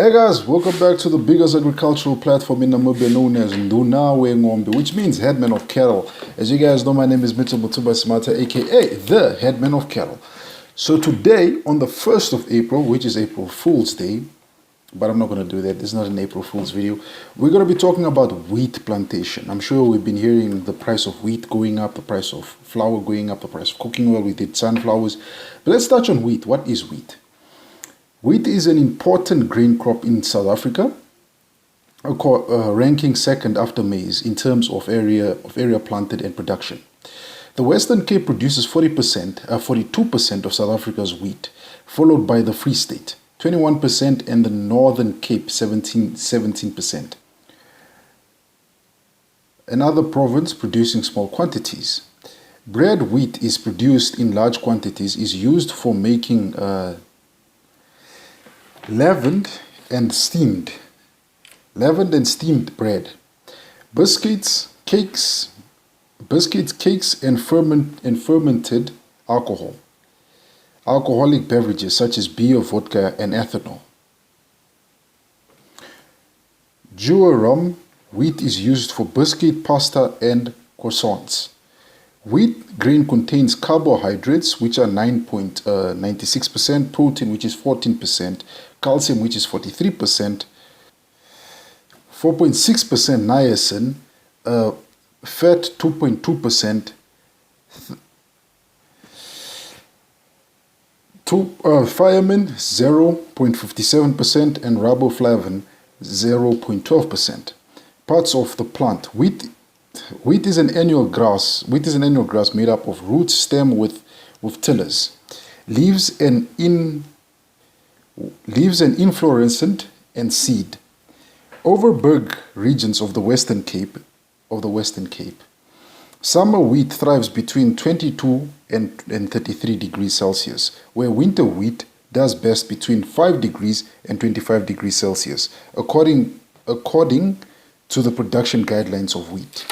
Hey guys, welcome back to the biggest agricultural platform in Namibia known as Ndunawe Ngombe, which means headman of cattle. As you guys know, my name is Mitchell Mutuba Simata, aka the headman of cattle. So today, on the 1st of April, which is April Fool's Day, but I'm not going to do that, this is not an April Fool's video, we're going to be talking about wheat plantation. I'm sure we've been hearing the price of wheat going up, the price of flour going up, the price of cooking oil, we did sunflowers. But let's touch on wheat. What is wheat? Wheat is an important grain crop in South Africa, ranking second after maize in terms of area planted and production. The Western Cape produces 42% of South Africa's wheat, followed by the Free State, 21%, and the Northern Cape, 17%. Another province producing small quantities. Bread wheat is produced in large quantities, is used for making leavened and steamed bread, biscuits, cakes, and fermented alcohol, alcoholic beverages such as beer, vodka, and ethanol. Durum wheat is used for biscuit, pasta, and croissants. Wheat grain contains carbohydrates, which are 9.96%, protein, which is 14%, calcium, which is 43%, 4.6% niacin, fat 2.2%, thiamine 0.57%, and riboflavin 0.12%. Parts of the plant. Wheat is an annual grass. Wheat is an annual grass made up of roots, stem with tillers, leaves and inflorescent and seed. Overberg regions of the Western Cape. Summer wheat thrives between 22 and 33 degrees Celsius, where winter wheat does best between 5 degrees and 25 degrees Celsius, according to the production guidelines of wheat.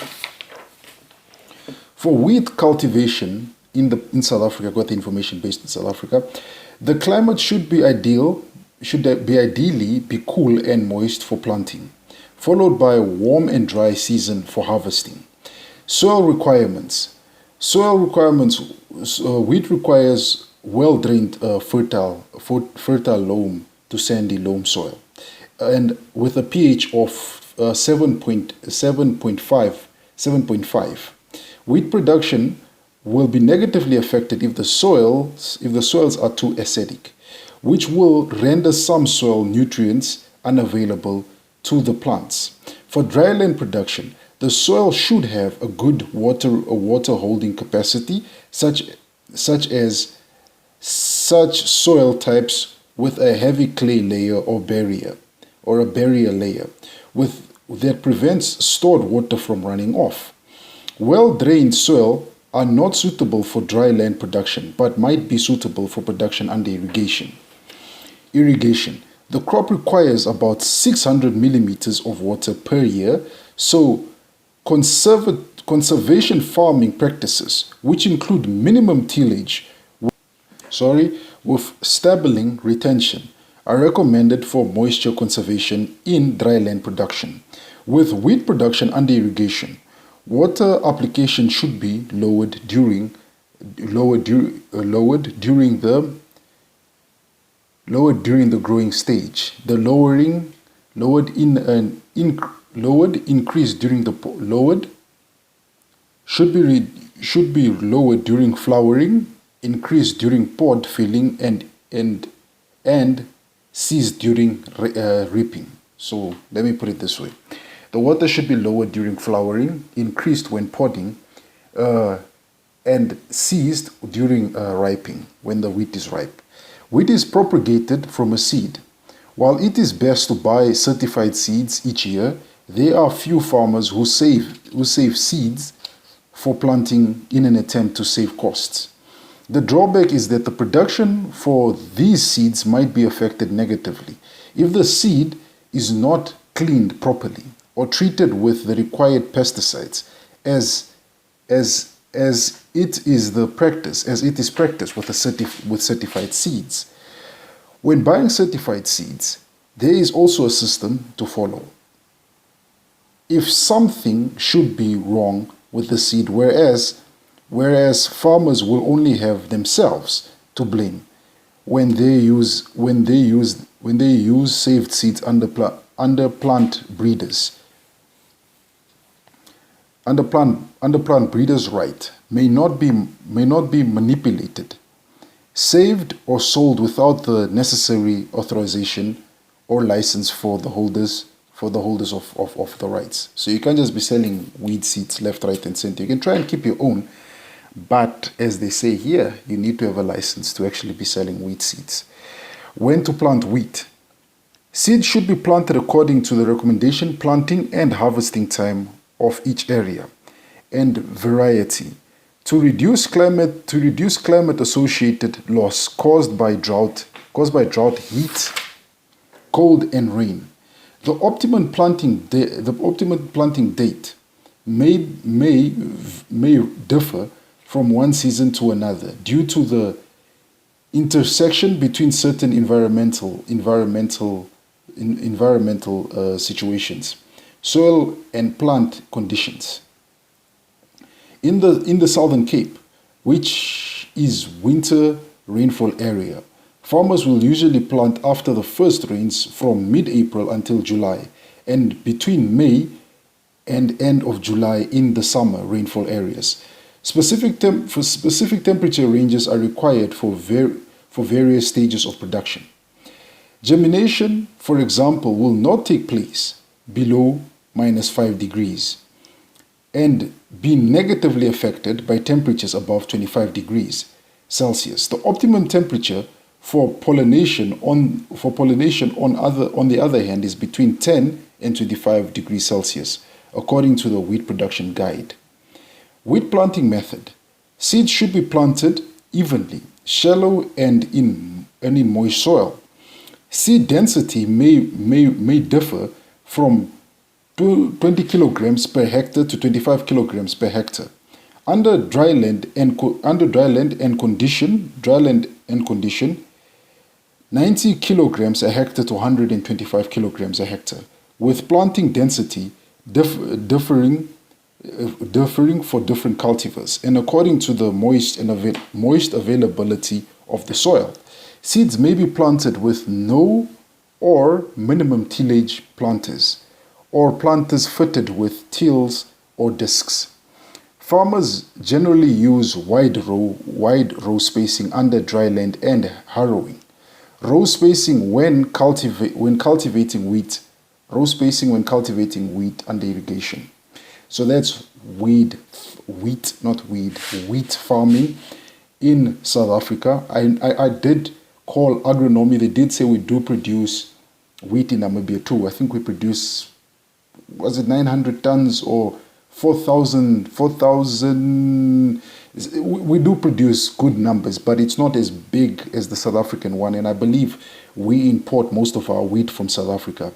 For wheat cultivation in South Africa, I got the information based in South Africa, the climate should ideally be cool and moist for planting, followed by a warm and dry season for harvesting. Soil requirements. Wheat requires well-drained, fertile loam to sandy loam soil, and with a pH of 7.5. Wheat production will be negatively affected if the soils are too acidic, which will render some soil nutrients unavailable to the plants. For dryland production, the soil should have a good water holding capacity, such soil types with a heavy clay layer or a barrier layer that prevents stored water from running off. Well-drained soil are not suitable for dry land production, but might be suitable for production under irrigation. The crop requires about 600 millimeters of water per year, so conservation farming practices, which include minimum tillage with stabling retention, are recommended for moisture conservation in dryland production. With wheat production under irrigation, water application should be lowered during the growing stage. The should be lowered during flowering, increased during pod filling, and ceased during reaping. So let me put it this way. The water should be lowered during flowering, increased when podding, and ceased during ripening, when the wheat is ripe. Wheat is propagated from a seed. While it is best to buy certified seeds each year, there are few farmers who save seeds for planting in an attempt to save costs. The drawback is that the production for these seeds might be affected negatively if the seed is not cleaned properly or treated with the required pesticides, as it is practiced with certified seeds. When buying certified seeds, there is also a system to follow. If something should be wrong with the seed, whereas farmers will only have themselves to blame when they use saved seeds under plant breeders. Under plant breeders' right may not be manipulated, saved or sold without the necessary authorization or license for the holders of the rights. So you can't just be selling weed seeds left, right, and center. You can try and keep your own, but as they say here, you need to have a license to actually be selling weed seeds. When to plant wheat? Seeds should be planted according to the recommendation planting and harvesting time of each area and variety to reduce climate associated loss caused by drought, heat, cold, and rain. The optimum planting date may differ from one season to another due to the intersection between certain environmental situations, soil and plant conditions. In the Southern Cape, which is winter rainfall area, farmers will usually plant after the first rains from mid-April until July, and between May and end of July in the summer rainfall areas. Specific temperature ranges are required for various stages of production. Germination, for example, will not take place below -5 degrees and be negatively affected by temperatures above 25 degrees Celsius. The optimum temperature for pollination on the other hand is between 10 and 25 degrees Celsius, according to the Wheat Production Guide. Wheat planting method. Seeds should be planted evenly, shallow and in moist soil. Seed density may differ from 20 kilograms per hectare to 25 kilograms per hectare. Under dryland and condition, 90 kilograms a hectare to 125 kilograms a hectare, with planting density differing for different cultivars and according to the moist availability of the soil. Seeds may be planted with no or minimum tillage planters or planters fitted with tills or discs. Farmers generally use wide row spacing under dryland and harrowing. Row spacing when cultivating wheat. Row spacing when cultivating wheat under irrigation. So that's wheat farming in South Africa. I did call agronomy. They did say we do produce wheat in Namibia too. I think we produce, was it 900 tons or 4,000? We do produce good numbers, but it's not as big as the South African one. And I believe we import most of our wheat from South Africa,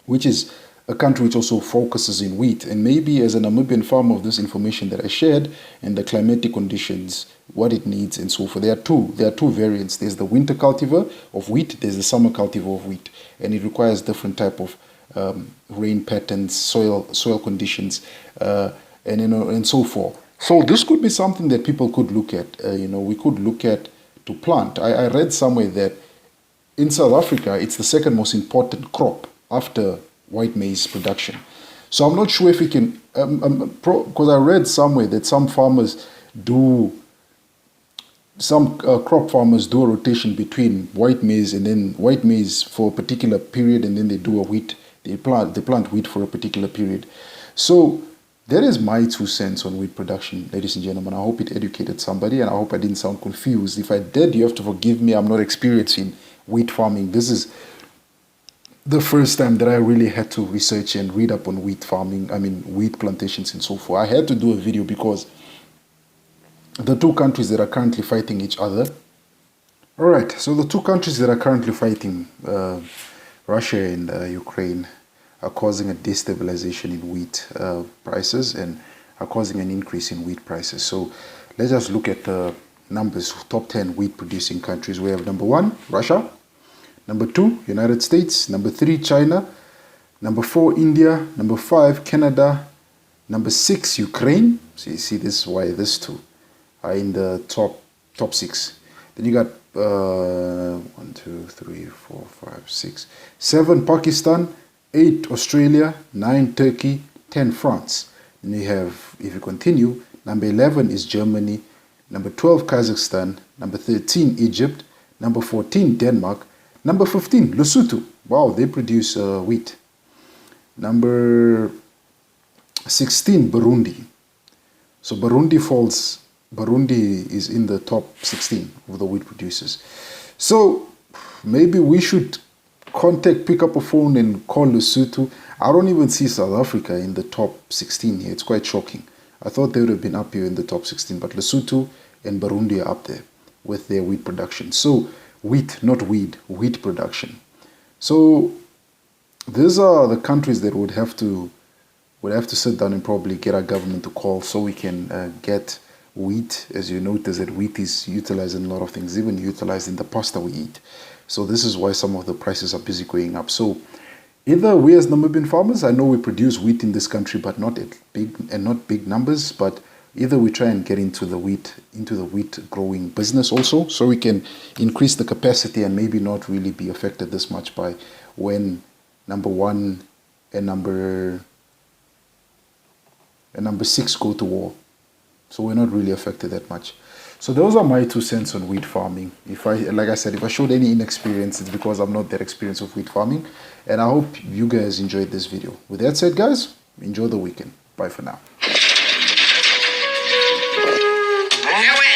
which is a country which also focuses in wheat. And maybe as a Namibian farmer of this information that I shared and the climatic conditions, what it needs and so forth. There are two variants. There's the winter cultivar of wheat, there's the summer cultivar of wheat, and it requires different type of rain patterns, soil conditions, and so forth. So this could be something that people could look at. We could look at to plant. I read somewhere that in South Africa, it's the second most important crop after white maize production. So I'm not sure if we can, because I read somewhere that some crop farmers do a rotation between white maize and then white maize for a particular period, and then they do a wheat. They plant wheat for a particular period. So that is my 2 cents on wheat production, ladies and gentlemen. I hope it educated somebody, and I hope I didn't sound confused. If I did, you have to forgive me. I'm not experienced in wheat farming. This is the first time that I really had to research and read up on wheat farming, wheat plantations and so forth. I had to do a video because the two countries that are currently fighting each other. All right, so the two countries that are currently fighting, Russia and Ukraine, are causing a destabilization in wheat prices and are causing an increase in wheat prices. So let's just look at the numbers, top 10 wheat producing countries. We have number 1, Russia. Number 2, United States. Number 3, China. Number 4, India. Number 5, Canada. Number 6, Ukraine. So you see, this is why these two are in the top 6. Then you got 1, 2, 3, 4, 5, 6, 7, Pakistan. 8, Australia. 9, Turkey. 10, France. Then you have, if you continue, number 11 is Germany. Number 12, Kazakhstan. Number 13, Egypt. Number 14, Denmark. Number 15, Lesotho. Wow, they produce wheat. Number 16, Burundi. So Burundi is in the top 16 of the wheat producers. So maybe we should pick up a phone and call Lesotho. I don't even see South Africa in the top 16 here. It's quite shocking. I thought they would have been up here in the top 16, but Lesotho and Burundi are up there with their wheat production. So wheat, not weed, wheat production. So these are the countries that would have to sit down and probably get our government to call so we can get wheat. As you notice that wheat is utilized in a lot of things, even utilized in the pasta we eat. So this is why some of the prices are busy going up. So either we as Namibian farmers, I know we produce wheat in this country, but not big numbers, but either we try and get into the wheat growing business also, so we can increase the capacity and maybe not really be affected this much by when number 1 and number 6 go to war. So we're not really affected that much. So those are my 2 cents on wheat farming. Like I said, if I showed any inexperience, it's because I'm not that experienced with wheat farming. And I hope you guys enjoyed this video. With that said, guys, enjoy the weekend. Bye for now. Here we